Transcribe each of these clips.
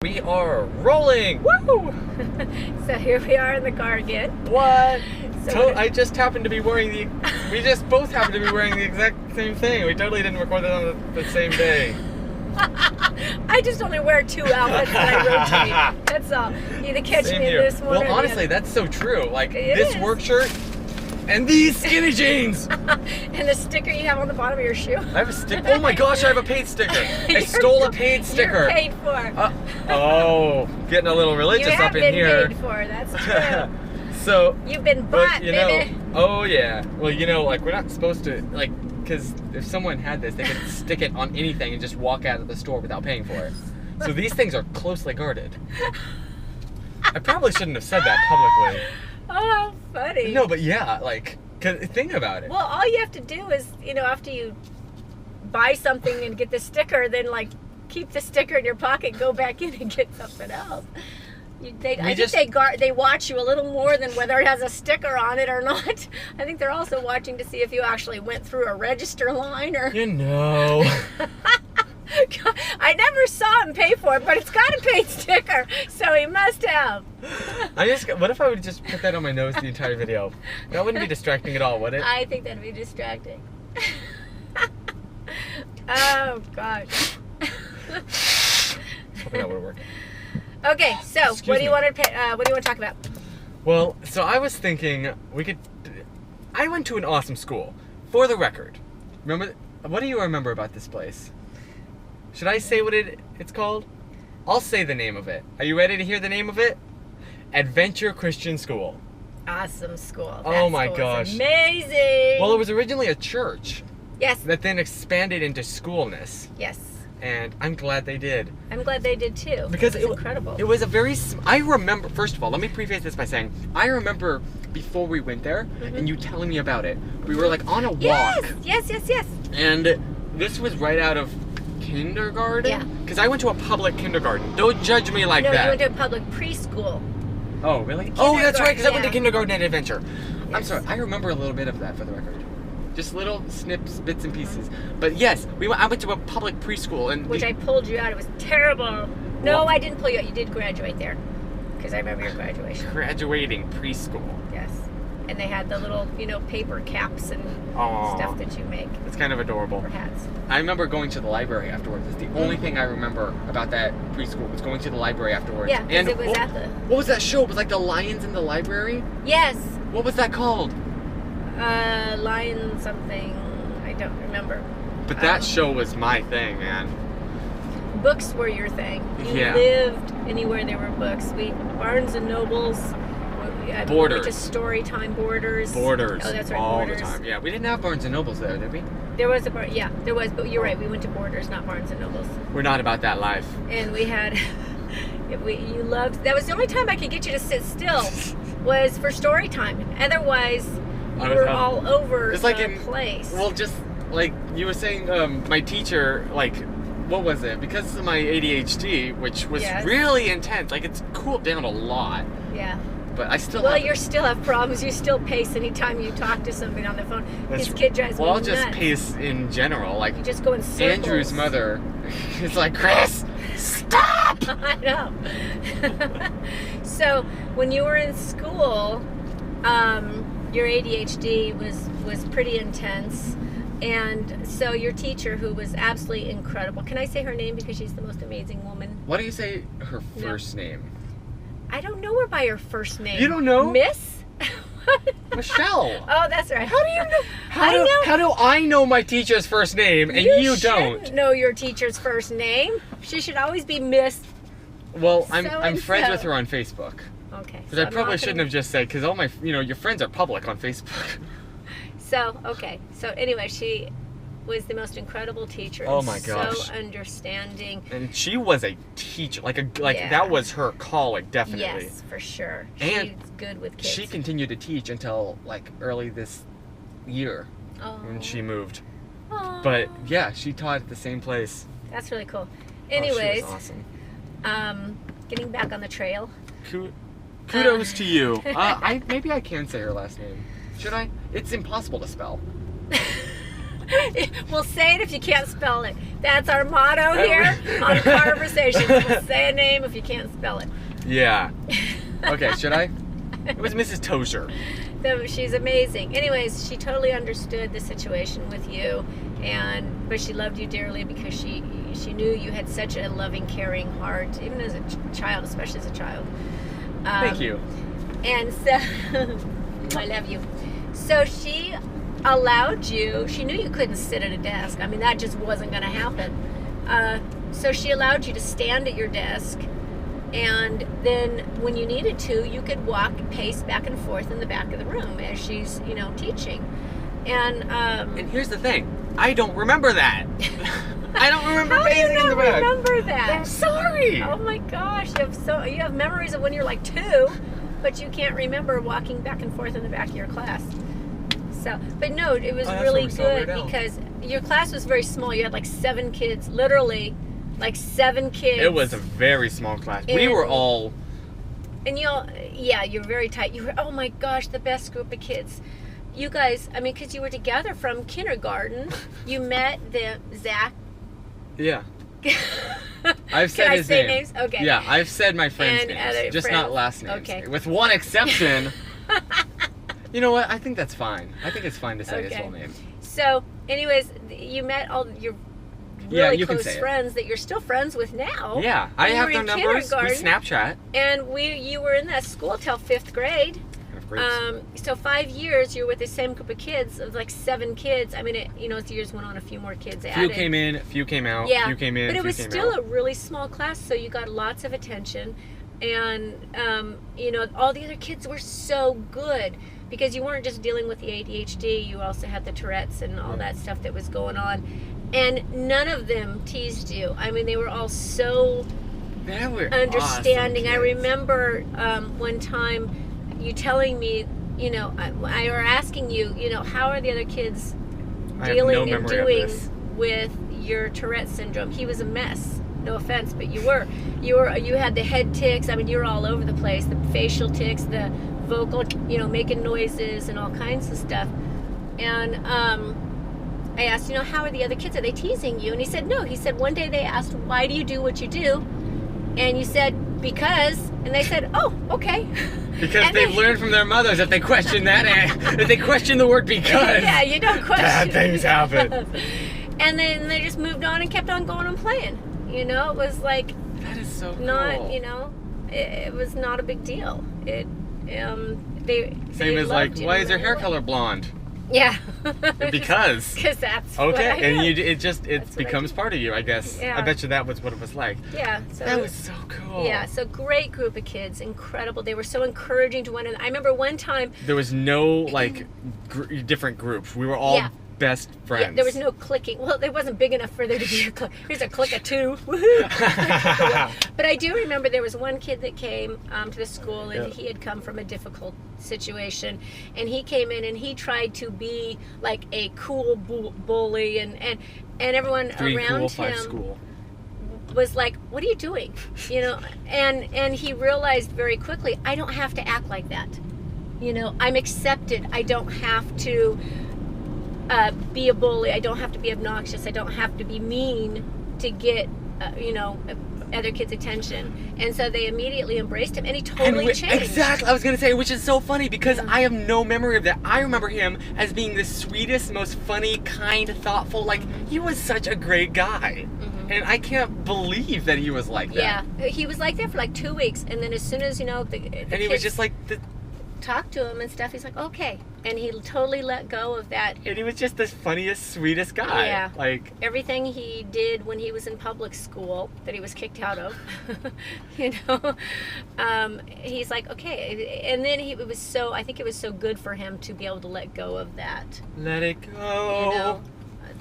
We are rolling! Woo! So here we are in the car again. What? So I just happened to be wearing we just both happened to be wearing the exact same thing. We totally didn't record it on the same day. I just only wear two outfits that I rotate. That's all. You either catch Same me in here. this one Well, or honestly, the other. that's so true. Like, It this is. work shirt and these skinny jeans. And the sticker you have on the bottom of your shoe. I have a sticker. Oh my gosh, I have a paid sticker. I You're- stole a paid sticker. You're paid for. Oh, getting a little religious you have up in been here. paid for. That's true. So, You've been but, bought, you know, baby. oh yeah. Well, you know, like, we're not supposed to, like, because if someone had this, they could stick it on anything and just walk out of the store without paying for it. So these things are closely guarded. I probably shouldn't have said that publicly. Oh, how funny. No, but yeah, like, 'cause think about it. Well, all you have to do is, you know, after you buy something and get the sticker, then like keep the sticker in your pocket, go back in and get something else. I think they watch you a little more than whether it has a sticker on it or not. I think they're also watching to see if you actually went through a register line or. You know. I never saw him pay for it, but it's got a paid sticker, so he must have. What if I would just put that on my nose the entire video? That wouldn't be distracting at all, would it? I think that'd be distracting. Oh gosh. Hoping that would work. Okay, so Excuse what do you me. want to talk about? Well, so I was thinking I went to an awesome school. For the record, what do you remember about this place? Should I say what it's called? I'll say the name of it. Are you ready to hear the name of it? Adventure Christian School. Awesome school. Oh my school is gosh. amazing. Well, it was originally a church Yes. that then expanded into schoolness. Yes. And I'm glad they did. I'm glad they did too. Because it's incredible. It was a very. I remember. First of all, let me preface this by saying I remember before we went there and you telling me about it. We were like on a walk. Yes. And this was right out of kindergarten. Yeah. Because I went to a public kindergarten. Don't judge me like No, that. you went to a public preschool. Oh really? Oh, that's right. Because I went to yeah. kindergarten at Adventure. I'm Yes. sorry. I remember a little bit of that for the record. Just little snips, bits and pieces. But yes, I went to a public preschool and Which I pulled you out. It was terrible. No, I didn't pull you out. You did graduate there. Because I remember your graduation. graduating preschool. Yes. And they had the little, paper caps and Aw. stuff that you make It's kind of adorable. for hats. I remember going to the library afterwards. It's the only thing I remember about that preschool was going to the library afterwards. Yeah, because it was at the... What was that show? It was like the Lions in the Library? Yes. What was that called? Lion something. I don't remember. But that show was my thing, man. Books were your thing. You Yeah. lived anywhere there were books. Barnes and Nobles. Borders. We went to Storytime Borders. Borders. Oh, that's right, all Borders. the time. Yeah, we didn't have Barnes and Nobles there, did we? There was there was, but you're right. We went to Borders, not Barnes and Nobles. We're not about that life. And we had, you loved. That was the only time I could get you to sit still, was for story time. Otherwise, you were all over It's the like place. Well, just like you were saying, my teacher, like, what was it? Because of my ADHD, which was Yes. really intense, like it's cooled down a lot. Yeah. But I still Well, have... you still have problems. You still pace anytime you talk to somebody on the phone. His kid drives me I'll nuts. just pace in general. Like, You just go in circles. Andrew's mother is like, Chris, stop! I know. So when you were in school, your ADHD was pretty intense, and so your teacher, who was absolutely incredible. Can I say her name because she's the most amazing woman? Why do you say her first name? I don't know her by her first name. You don't know? Miss? Michelle. Oh, that's right. How do you know? How do I know my teacher's first name and you don't? shouldn't know your teacher's first name. She should always be Miss. Well, I'm So-and-so. friends with her on Facebook. Okay. Because I probably shouldn't have just said, because all my, your friends are public on Facebook. So, okay. So anyway, she was the most incredible teacher. Oh and my gosh. So understanding. And she was a teacher, Yeah. that was her calling, definitely. Yes, for sure. And She's good with kids. She continued to teach until like early this year when she moved. Oh. But yeah, she taught at the same place. That's really cool. Oh, Anyways, she was awesome. Getting back on the trail. Kudos to you. Maybe I can say her last name. Should I? It's impossible to spell. We'll say it if you can't spell it. That's our motto here on Car-versations. We'll say a name if you can't spell it. Yeah. Okay, should I? It was Mrs. Tozier. She's amazing. Anyways, she totally understood the situation with you, but she loved you dearly because she knew you had such a loving, caring heart, even as a child, especially as a child. Thank you. And so, I love you. So she allowed you, she knew you couldn't sit at a desk. I mean, that just wasn't going to happen. So she allowed you to stand at your desk, and then when you needed to, you could pace back and forth in the back of the room as she's, teaching. And here's the thing, I don't remember that. I don't remember How do you pacing in the not back. remember that? I'm sorry. Oh my gosh, you have memories of when you're like 2, but you can't remember walking back and forth in the back of your class. So, but no, it was really good because your class was very small. You had like 7 kids, literally, like 7 kids. It was a very small class. We were all. And you're very tight. You were, oh my gosh, the best group of kids. You guys, I mean, because you were together from kindergarten. You met Zach. Yeah. I've said his name. Names? Okay. Yeah, I've said my friends' names, just not last names. Okay. With one exception. You know what? I think that's fine. I think it's fine to say his whole name. So, anyways, you met all your really close friends that you're still friends with now. Yeah, I have their numbers. We Snapchat. And you were in that school till 5th grade. So 5 years you're with the same group of kids, of like 7 kids. I mean, as the years went on, a few more kids added. Few came in, few came out. Yeah, few came in, but it was few came still out. a really small class, so you got lots of attention, and all the other kids were so good because you weren't just dealing with the ADHD. You also had the Tourette's and all that stuff that was going on, and none of them teased you. I mean, they were all so understanding. Awesome. I remember one time you telling me, I were asking you, how are the other kids dealing and doing with your Tourette syndrome? He was a mess. No offense, but you had the head tics. I mean, you were all over the place. The facial tics, the vocal, making noises and all kinds of stuff. And I asked, how are the other kids? Are they teasing you? And he said, no. He said, one day they asked, why do you do what you do? And you said, because. And they said, oh, okay. Because they've learned from their mothers if they question that, if they question the word because. Yeah, you don't question. Bad things happen. And then they just moved on and kept on going and playing. It was like. That is so cool. Not, it was not a big deal. Same as like, why is your hair color blonde? Yeah. Because that's okay, what I and do. it becomes part of you, I guess. Yeah. I bet you that was what it was like. Yeah. So that was so cool. Yeah. So great group of kids, incredible. They were so encouraging to one another. I remember one time there was no different groups. We were all best friends. Yeah, there was no clicking. Well, it wasn't big enough for there to be a click. Here's a click of 2. Woohoo! But I do remember there was one kid that came to the school, and he had come from a difficult situation, and he came in and he tried to be like a cool bully, and everyone around him was like, what are you doing? And he realized very quickly, I don't have to act like that. I'm accepted. I don't have to be a bully. I don't have to be obnoxious. I don't have to be mean to get, other kids' attention. And so they immediately embraced him, and he totally changed. Exactly. I was going to say, which is so funny because I have no memory of that. I remember him as being the sweetest, most funny, kind, thoughtful. Like, he was such a great guy. Mm-hmm. And I can't believe that he was like that. Yeah. He was like that for like 2 weeks. And then as soon as, and he was just like... talked to him and stuff, he's like, okay. And he totally let go of that. And he was just the funniest, sweetest guy. Yeah. Like, everything he did when he was in public school that he was kicked out of, he's like, okay. And then I think it was so good for him to be able to let go of that. Let it go.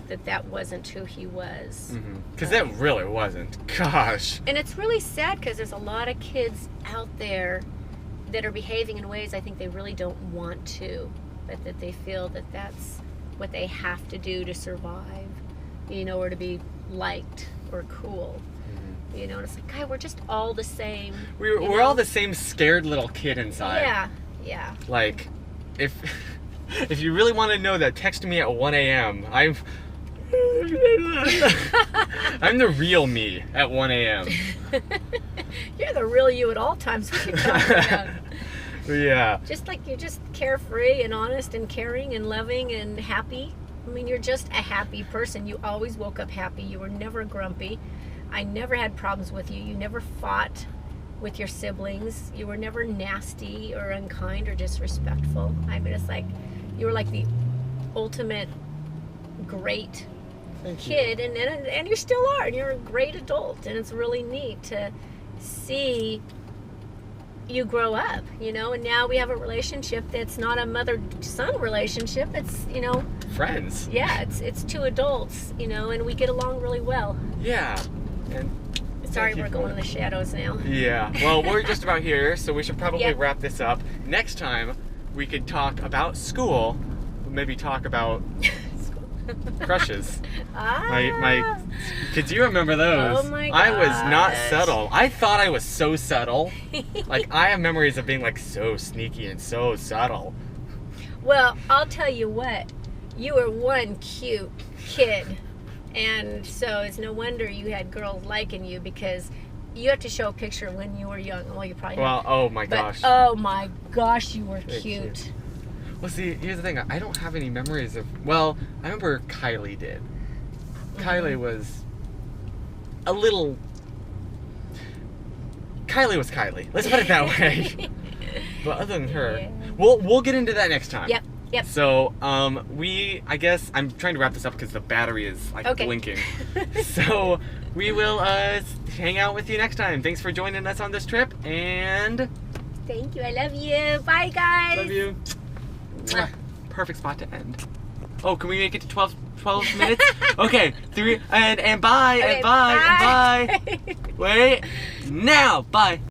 That wasn't who he was. Because that really wasn't. Gosh. And it's really sad because there's a lot of kids out there that are behaving in ways I think they really don't want to, but that they feel that that's what they have to do to survive, or to be liked or cool. And it's like, God, we're just all the same. We're all the same scared little kid inside. Yeah. Like, if If you really want to know that, text me at 1 a.m. I'm the real me at 1 a.m. You're the real you at all times. What you're talking about. Yeah. Just like you're just carefree and honest and caring and loving and happy. I mean, you're just a happy person. You always woke up happy. You were never grumpy. I never had problems with you. You never fought with your siblings. You were never nasty or unkind or disrespectful. I mean, it's like you were like the ultimate great kid, and you still are, and you're a great adult, and it's really neat to see you grow up, you know. And now we have a relationship that's not a mother-son relationship. It's, you know, friends. Yeah, it's two adults, you know, and we get along really well. Yeah. And sorry, we're going in the shadows now. Yeah. Well, we're just about here, so we should probably wrap this up. Next time, we could talk about school. Maybe talk about crushes. My kids, you remember those? Oh my I was not gosh. subtle. I thought I was so subtle. Like, I have memories of being like so sneaky and so subtle. Well, I'll tell you what, you were one cute kid, and so it's no wonder you had girls liking you, because you have to show a picture when you were young. Well, you probably Well, have. oh my gosh. Oh my gosh, you were Very cute. cute. Well, see, here's the thing. I don't have any memories of... Well, I remember Kylie did. Kylie was a little... Kylie was Kylie. Let's put it that way. But other than her... Yeah. We'll get into that next time. Yep. So, I guess I'm trying to wrap this up because the battery is, like, blinking. So, we will hang out with you next time. Thanks for joining us on this trip, and... Thank you. I love you. Bye, guys. Love you. Mwah. Perfect spot to end. Oh, can we make it to 12 minutes? Okay, 3 and bye, Okay, and bye, and bye. Wait, now, bye.